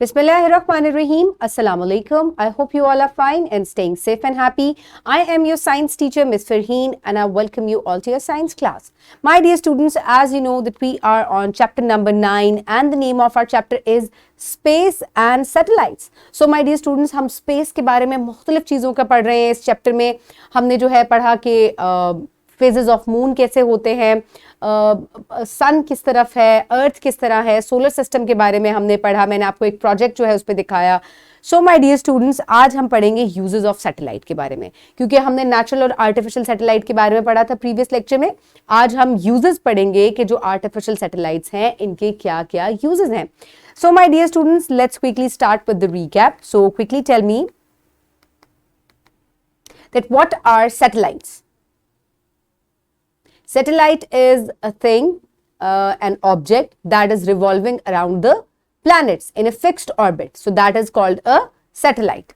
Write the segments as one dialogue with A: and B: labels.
A: Bismillahirrahmanirrahim. Assalamu alaikum. I hope you all are fine and staying safe and happy. I am your science teacher, Miss Farheen, and I welcome you all to your science class. My dear students, as you know that we are on chapter number 9 and the name of our chapter is Space and Satellites. So my dear students, हम space के बारे में मुख्तलिफ चीज़ों का पढ़ रहे हैं. इस चैप्टर में हमने जो है पढ़ा कि फेजेस ऑफ मून कैसे होते हैं, सन किस तरफ है, अर्थ किस तरह है, सोलर सिस्टम के बारे में हमने पढ़ा. मैंने आपको एक प्रोजेक्ट जो है उस पर दिखाया. सो माय डियर स्टूडेंट्स, आज हम पढ़ेंगे यूजेस ऑफ सैटेलाइट के बारे में, क्योंकि हमने नेचुरल और आर्टिफिशियल सैटेलाइट के बारे में पढ़ा था प्रीवियस लेक्चर में. आज हम यूजेस पढ़ेंगे कि जो आर्टिफिशियल सैटेलाइट्स हैं इनके क्या क्या यूजेस हैं. So my dear students, let's quickly start with the recap. So quickly tell me that what are satellites. Satellite is a thing, an object that is revolving around the planets in a fixed orbit. So that is called a satellite.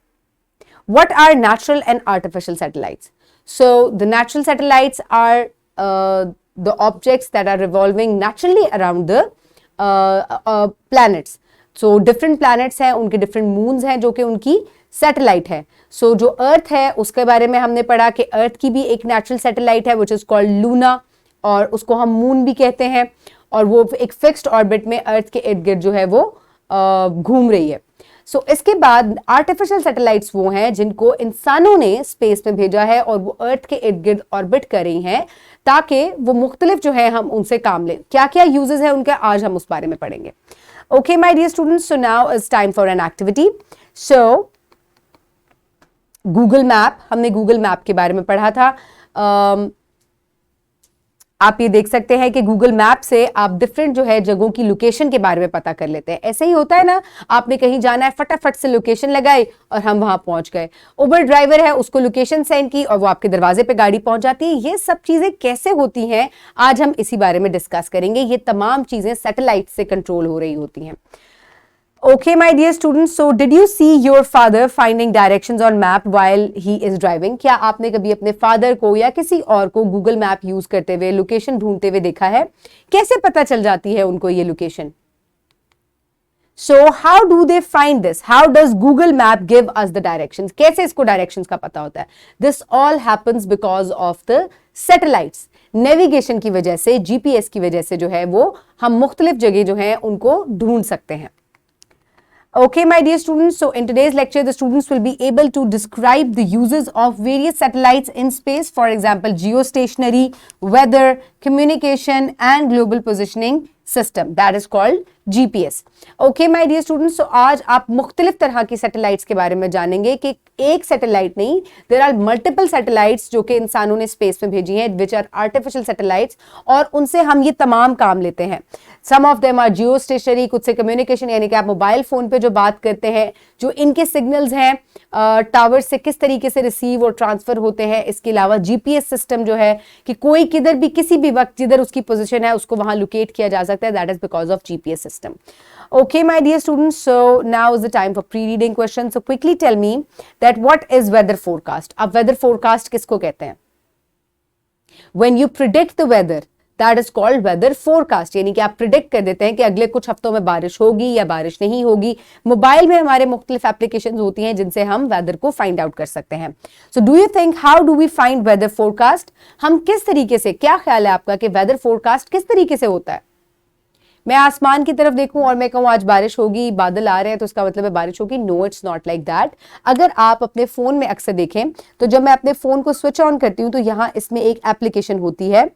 A: What are natural and artificial satellites? So the natural satellites are the objects that are revolving naturally around the planets. So different planets हैं, उनके different moons हैं जो कि उनकी satellite है. सो जो अर्थ है उसके बारे में हमने पढ़ा कि अर्थ की भी एक नेचुरल सैटेलाइट है विच इज कॉल्ड लूना, और उसको हम मून भी कहते हैं, और वो एक फिक्स्ड ऑर्बिट में अर्थ के इर्द गिर्द जो है वो घूम रही है. सो इसके बाद आर्टिफिशियल सैटेलाइट्स वो हैं जिनको इंसानों ने स्पेस में भेजा है और वो अर्थ के इर्द गिर्द ऑर्बिट कर रही हैं ताकि वो मुख्तलिफ जो है हम उनसे काम लें. क्या क्या यूजेस है उनके आज हम उस बारे में पढ़ेंगे. Okay my dear students, so now is time for an activity. So Google map, हमने गूगल मैप के बारे में पढ़ा था. आप ये देख सकते हैं कि गूगल मैप से आप डिफरेंट जो है जगहों की लोकेशन के बारे में पता कर लेते हैं. ऐसे ही होता है ना, आपने कहीं जाना है, फटाफट से लोकेशन लगाई और हम वहां पहुंच गए. उबर ड्राइवर है, उसको लोकेशन सेंड की और वो आपके दरवाजे पे गाड़ी पहुंच जाती है. ये सब चीजें कैसे होती हैं आज हम इसी बारे में डिस्कस करेंगे. ये तमाम चीजें सैटेलाइट से कंट्रोल हो रही होती हैं. Okay, my dear students, so did you see your father finding directions on map while he is driving? क्या आपने कभी अपने फादर को या किसी और को गूगल मैप यूज करते हुए लोकेशन ढूंढते हुए देखा है? कैसे पता चल जाती है उनको ये location? So how do they find this? How does Google Map give us the directions? कैसे इसको directions का पता होता है? This all happens because of the satellites. Navigation की वजह से, GPS की वजह से जो है वो हम मुख्तलिफ जगह जो है उनको ढूंढ सकते हैं. Okay, my dear students, so in today's lecture, the students will be able to describe the uses of various satellites in space, for example, geostationary, weather, communication, and global positioning system. That is called GPS. Okay, my dear students, so आज आप मुख्तलिफ तरह की satellites के बारे में जानेंगे कि एक सैटेलाइट नहीं, there are multiple satellites जो कि इंसानों ने स्पेस में भेजी हैं, which are artificial satellites, और उनसे हम ये तमाम काम लेते हैं. Some of them are geostationary, कुछ से communication, यानी कि आप मोबाइल फोन पे जो बात करते हैं, जो इनके सिग्नल्स हैं टावर से किस तरीके से रिसीव और ट्रांसफर होते हैं. इसके अलावा GPS सिस्टम जो है कि कोई किधर भी किसी भी वक्त जिधर उसकी पोजीशन है उसको वहां लोकेट किया जा सकता है. That is because of GPS system. Okay, my dear students, so now is the time for pre-reading questions. So quickly tell me that what is weather forecast? अब weather forecast किसको कहते हैं? When you predict the weather, that is called weather forecast. यानी कि आप predict कर देते हैं कि अगले कुछ हफ्तों में बारिश होगी या बारिश नहीं होगी. मोबाइल में हमारे मुख्तलिफ एप्लीकेशंस होती हैं जिनसे हम वेदर को फाइंड आउट कर सकते हैं. So do you think how do we find weather forecast? हम किस तरीके से, क्या ख्याल है आपका कि weather forecast किस तरीके से होता है? मैं आसमान की तरफ देखूं और मैं कहूं आज बारिश होगी, बादल आ रहे हैं तो इसका मतलब है बारिश होगी. No, it's not like that. अगर आप अपने फोन में अक्सर देखें तो जब मैं अपने फोन को स्विच ऑन करती हूं तो यहां इसमें एक एप्लीकेशन होती है.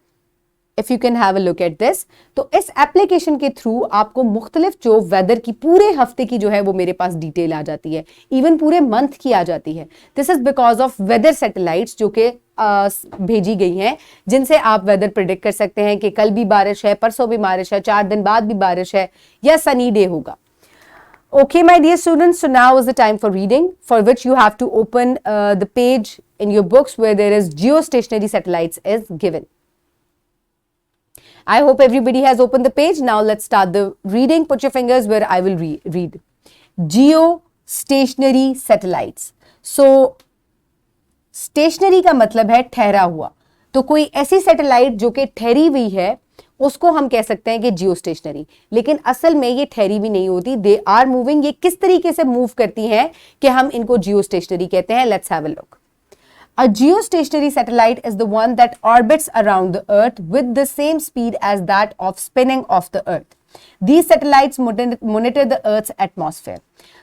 A: If you can have a look at this, तो इस एप्लीकेशन के थ्रू आपको मुख्तलिफ जो वेदर की पूरे हफ्ते की जो है वो मेरे पास डिटेल आ जाती है, इवन पूरे मंथ की आ जाती है. This is because of weather satellites जो कि भेजी गई हैं जिनसे आप वेदर प्रिडिक्ट कर सकते हैं कि कल भी बारिश है, परसों भी बारिश है, 4 दिन बाद भी बारिश है या सनी डे होगा. Okay, my dear students, so now is the time for reading, for which you have to open the page in your books where there is geostationary satellites is given. I hope everybody has opened the page. Now let's start the reading. Put your fingers where I will read. Geostationary satellites. So, stationary का मतलब है ठहरा हुआ. तो कोई ऐसी satellite जो कि ठहरी हुई है उसको हम कह सकते हैं कि जियो स्टेशनरी। लेकिन असल में ये ठहरी भी नहीं होती, दे आर मूविंग। ये किस तरीके से मूव करती हैं कि हम इनको जियो स्टेशनरी कहते हैं। Let's have a look. A geostationary satellite is the one that orbits around the Earth with the same speed as that of spinning of the Earth. These satellites monitor the Earth's atmosphere.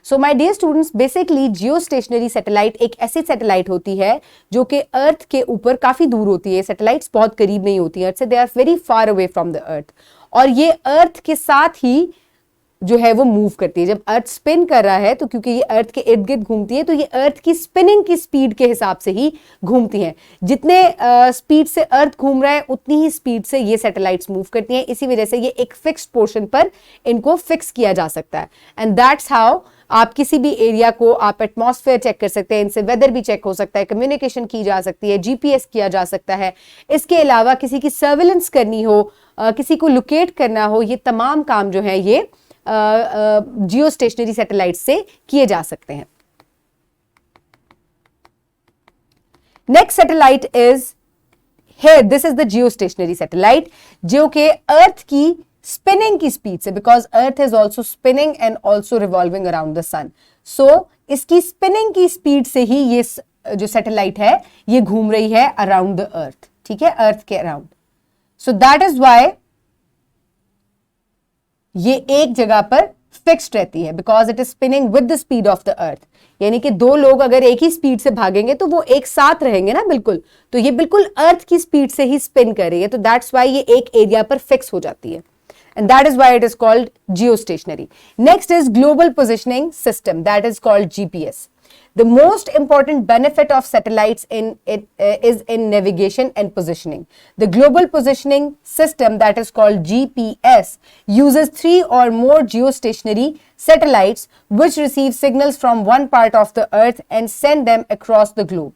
A: So my dear students, basically geostationary satellite एक ऐसी satellite होती है जो कि अर्थ के ऊपर काफी दूर होती है। सैटेलाइट्स बहुत करीब नहीं होती है अर्थ से, they are very far away from the earth, और ये अर्थ के साथ ही जो है वो मूव करती है। जब अर्थ स्पिन कर रहा है तो क्योंकि ये अर्थ के इर्द गिर्द घूमती है तो ये अर्थ की स्पिनिंग की स्पीड के हिसाब से ही घूमती हैं। जितने स्पीड से अर्थ घूम रहा है उतनी ही स्पीड से ये सैटेलाइट्स मूव करती हैं। इसी वजह से ये एक फिक्स्ड पोर्शन पर इनको फिक्स किया जा सकता है। एंड दैट्स हाउ आप किसी भी एरिया को आप एटमॉस्फेयर चेक कर सकते हैं, इनसे वेदर भी चेक हो सकता है, कम्युनिकेशन की जा सकती है, जीपीएस किया जा सकता है। इसके अलावा किसी की सर्विलेंस करनी हो, किसी को लोकेट करना हो, ये तमाम काम जो है ये जियो स्टेशनरी सैटेलाइट से किए जा सकते हैं। Next satellite is here, this is the geostationary satellite जो कि अर्थ की स्पिनिंग की स्पीड से, because earth is also spinning and also revolving around the sun, so इसकी स्पिनिंग की स्पीड से ही ये जो सैटेलाइट है ये घूम रही है अराउंड द अर्थ। ठीक है, अर्थ के around. So that is why ये एक जगह पर फिक्स्ड रहती है, because it is spinning with the speed of the earth. यानी कि दो लोग अगर एक ही स्पीड से भागेंगे तो वो एक साथ रहेंगे ना, बिल्कुल। तो ये बिल्कुल अर्थ की स्पीड से ही स्पिन कर रही है, तो दैट्स वाई ये एक एरिया पर फिक्स हो जाती है, and that is why it is called geostationary. Next is global positioning system, that is called GPS. The most important benefit of satellites is in navigation and positioning. The global positioning system, that is called GPS, uses 3 or more geostationary satellites which receive signals from one part of the earth and send them across the globe.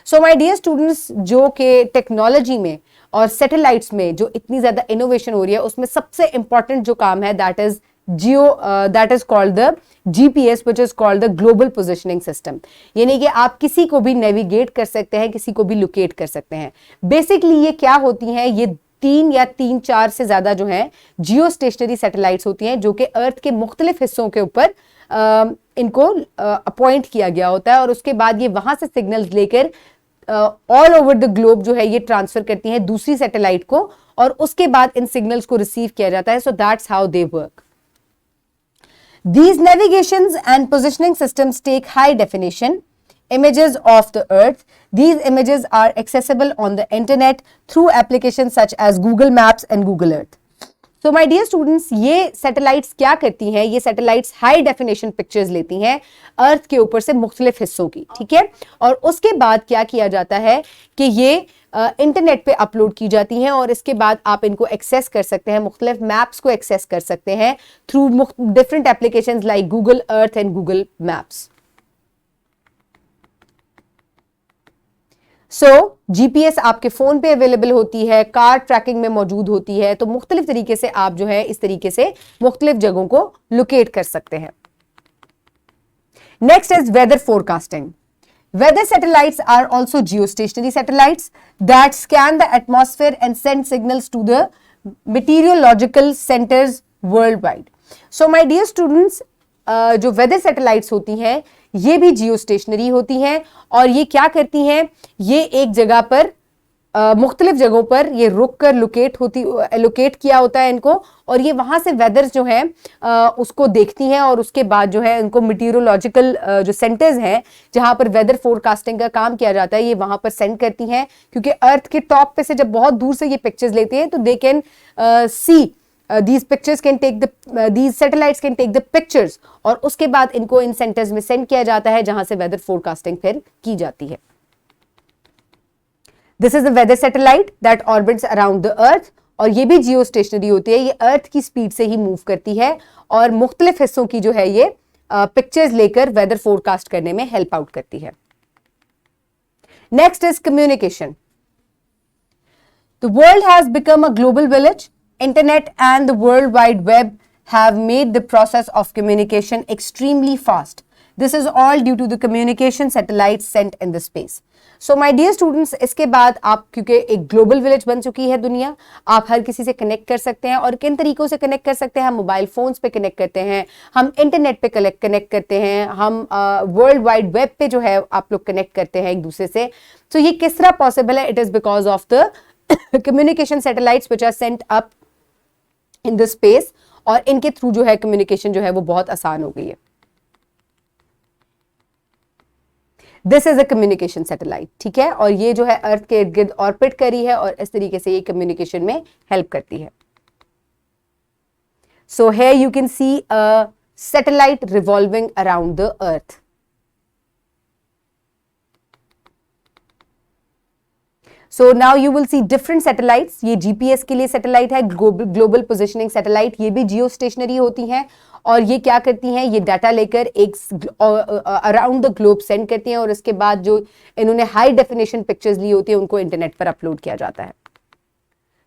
A: So my dear students, जो कि technology में और satellites में जो इतनी ज्यादा innovation हो रही है उसमें सबसे इंपॉर्टेंट जो काम है that is called the GPS, which is called the global positioning system. यानी कि आप किसी को भी नेविगेट कर सकते हैं, किसी को भी लोकेट कर सकते हैं। बेसिकली ये क्या होती हैं, ये 3 या 4 से ज्यादा जो है जियो स्टेशनरी सैटेलाइट्स होती हैं जो कि अर्थ के मुख्तलिफ हिस्सों के ऊपर इनको अपॉइंट किया गया होता है, और उसके बाद ये वहां से सिग्नल्स लेकर ऑल ओवर द ग्लोब जो है ये ट्रांसफर करती हैं दूसरी सैटेलाइट को, और उसके बाद इन सिग्नल्स को रिसीव किया जाता है। So that's how they work. These navigations and positioning systems take high definition images of the earth. These images are accessible on the internet through applications such as Google Maps and Google Earth. So my dear students, ये satellites क्या करती हैं, ये satellites high definition pictures लेती हैं अर्थ के ऊपर से मुख्तलिफ हिस्सों की। ठीक है, और उसके बाद क्या किया जाता है कि ये इंटरनेट पे अपलोड की जाती हैं, और इसके बाद आप इनको एक्सेस कर सकते हैं, मुख्तलिफ मैप्स को एक्सेस कर सकते हैं through different applications like Google earth and Google maps. So GPS आपके फोन पे अवेलेबल होती है, कार ट्रैकिंग में मौजूद होती है, तो मुख्तलिफ तरीके से आप जो है इस तरीके से मुख्तलिफ जगहों को लोकेट कर सकते हैं। Next is whether forecasting. Weather satellites are also geostationary satellites that scan the atmosphere and send signals to the meteorological centers worldwide. So my dear students, जो weather satellites होती हैं ये भी geostationary होती हैं, और ये क्या करती हैं, ये एक जगह पर मुख्तलिफ जगहों पर ये रुक कर लोकेट किया होता है इनको, और ये वहां से वेदर्स जो है उसको देखती हैं, और उसके बाद जो है इनको मीटीरियोलॉजिकल जो सेंटर्स हैं जहां पर वेदर फोरकास्टिंग का काम किया जाता है ये वहां पर सेंड करती हैं, क्योंकि अर्थ के टॉप पे से जब बहुत दूर से ये पिक्चर्स लेते हैं तो they can see these satellites can take the pictures, और उसके बाद इनको इन सेंटर्स में सेंड किया जाता है जहां से वेदर फोरकास्टिंग फिर की जाती है। This is the weather satellite that orbits around the earth, और ये भी जियो स्टेशनरी होती है, ये अर्थ की स्पीड से ही मूव करती है और मुख्तलिफ हिस्सों की जो है ये पिक्चर्स लेकर वेदर फोरकास्ट करने में हेल्प आउट करती है। Next is communication. The world has become a global village. Internet and the World Wide Web have made the process of communication extremely fast. This is all due to the communication satellites sent in the space. So my dear students, इसके बाद आप, क्योंकि एक global village बन चुकी है दुनिया, आप हर किसी से कनेक्ट कर सकते हैं। और किन तरीकों से कनेक्ट कर सकते हैं? हम मोबाइल फोन्स पे कनेक्ट करते हैं, हम इंटरनेट पे कनेक्ट करते हैं, हम वर्ल्ड वाइड वेब पे जो है आप लोग कनेक्ट करते हैं एक दूसरे से। तो ये किस तरह पॉसिबल है? It is because of the communication satellites which are sent up in the space, और इनके थ्रू जो है कम्युनिकेशन जो है वो बहुत आसान हो गई है। This is a communication satellite, ठीक है, और ये जो है अर्थ के इर्द गिर्द ऑर्बिट करी है और इस तरीके से ये कम्युनिकेशन में हेल्प करती है। So here you can see a satellite revolving around the earth. So now you will see different satellites. ये जीपीएस के लिए सैटेलाइट है, ग्लोबल पोजिशनिंग सैटेलाइट। ये भी जियो स्टेशनरी होती हैं और ये क्या करती हैं? ये डाटा लेकर एक अराउंड द ग्लोब सेंड करती हैं और उसके बाद जो इन्होंने हाई डेफिनेशन पिक्चर्स ली होती है उनको इंटरनेट पर अपलोड किया जाता है।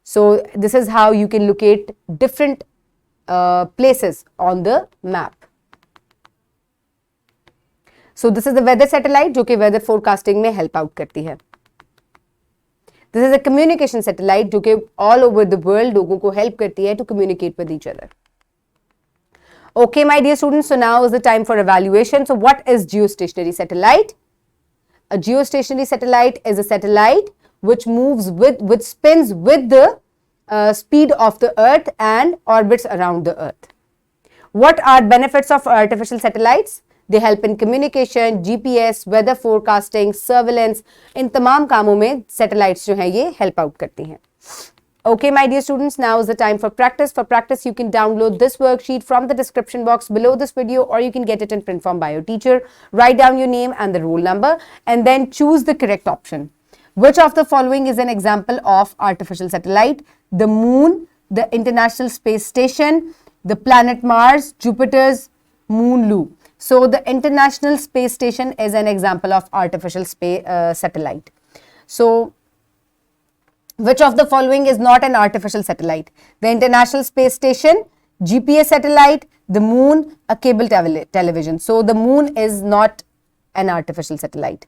A: So this is how you can locate different places on the map. So this is the weather satellite जो कि वेदर फोरकास्टिंग में हेल्प आउट करती है। This is a communication satellite जो कि ऑल ओवर द वर्ल्ड लोगों को help करती है to communicate with each other. Okay, my dear students, so now is the time for evaluation. So what is geostationary satellite? A geostationary satellite is a satellite which spins with the speed of the earth and orbits around the earth. What are benefits of artificial satellites? They help in communication, GPS, weather forecasting, surveillance. इन तमाम कामों में satellites जो हैं ये help out करती हैं। Okay, my dear students, now is the time for practice. For practice, you can download this worksheet from the description box below this video, or you can get it in print form by your teacher. Write down your name and the roll number and then choose the correct option. Which of the following is an example of artificial satellite? The moon, the International Space Station, the planet Mars, Jupiter's moon Lu. So the International Space Station is an example of artificial satellite. So which of the following is not an artificial satellite? The International Space Station, GPS satellite, the moon, a cable television. So the moon is not an artificial satellite.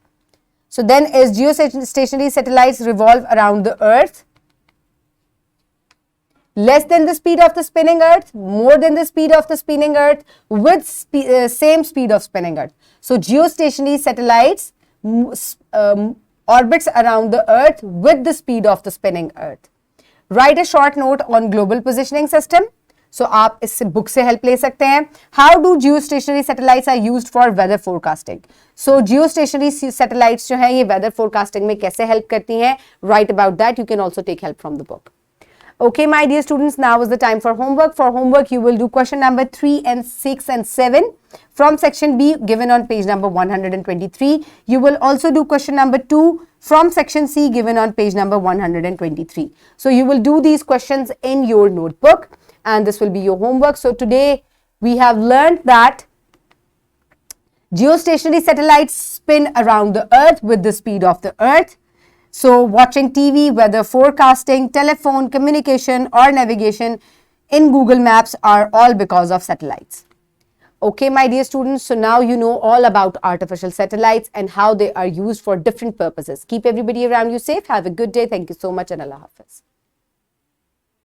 A: So then, is geostationary satellites revolve around the earth? Less than the speed of the spinning earth, more than the speed of the spinning earth, with same speed of spinning earth. So geostationary satellites orbits around the earth with the speed of the spinning earth. Write a short note on global positioning system. So आप इस book से help ले सकते हैं। How do geostationary satellites are used for weather forecasting? So geostationary satellites जो हैं ये weather forecasting में कैसे हेल्प करती हैं? Write about that. You can also take help from the book. Okay, my dear students, now is the time for homework. For homework, you will do question number 3 and 6 and 7 from section B given on page number 123. You will also do question number 2 from section C given on page number 123. So you will do these questions in your notebook and this will be your homework. So today we have learned that geostationary satellites spin around the earth with the speed of the earth. So watching TV, weather forecasting, telephone, communication or navigation in Google Maps are all because of satellites. Okay, my dear students, so now you know all about artificial satellites and how they are used for different purposes. Keep everybody around you safe. Have a good day. Thank you so much and Allah Hafiz.